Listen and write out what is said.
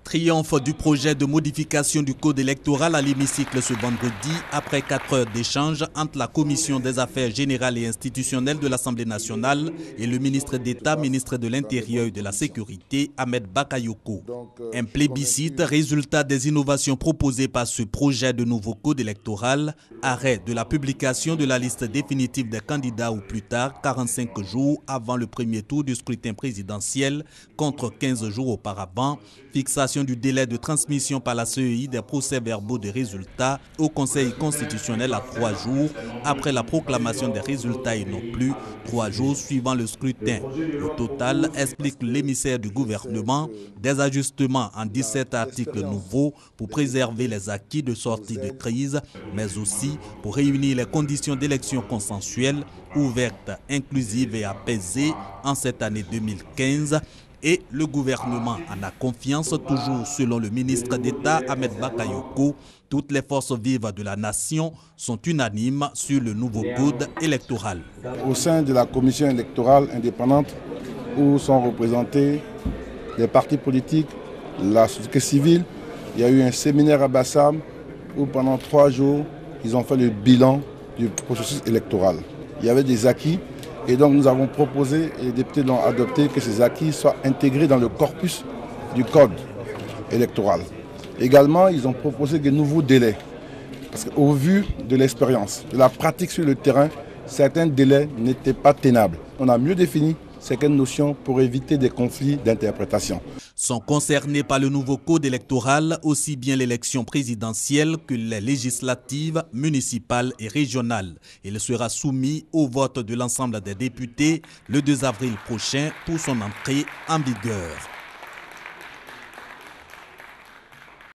Triomphe du projet de modification du code électoral à l'hémicycle ce vendredi après 4 heures d'échange entre la Commission des affaires générales et institutionnelles de l'Assemblée nationale et le ministre d'État, ministre de l'Intérieur et de la Sécurité, Ahmed Bakayoko. Un plébiscite, résultat des innovations proposées par ce projet de nouveau code électoral, arrêt de la publication de la liste définitive des candidats au plus tard 45 jours avant le premier tour du scrutin présidentiel contre 15 jours auparavant, fixation du délai de transmission par la CEI des procès-verbaux de résultats au Conseil constitutionnel à 3 jours après la proclamation des résultats et non plus 3 jours suivant le scrutin. Au total, explique l'émissaire du gouvernement, des ajustements en 17 articles nouveaux pour préserver les acquis de sortie de crise, mais aussi pour réunir les conditions d'élection consensuelle, ouverte, inclusive et apaisée en cette année 2015. Et le gouvernement en a confiance, toujours selon le ministre d'État Ahmed Bakayoko. Toutes les forces vives de la nation sont unanimes sur le nouveau code électoral. Au sein de la commission électorale indépendante, où sont représentés les partis politiques, la société civile, il y a eu un séminaire à Bassam où pendant 3 jours, ils ont fait le bilan du processus électoral. Il y avait des acquis. Et donc nous avons proposé, et les députés l'ont adopté, que ces acquis soient intégrés dans le corpus du code électoral. Également, ils ont proposé de nouveaux délais. Parce qu'au vu de l'expérience, de la pratique sur le terrain, certains délais n'étaient pas tenables. On a mieux défini certaines notions pour éviter des conflits d'interprétation. Sont concernés par le nouveau code électoral aussi bien l'élection présidentielle que les législatives, municipales et régionales. Il sera soumis au vote de l'ensemble des députés le 2 avril prochain pour son entrée en vigueur.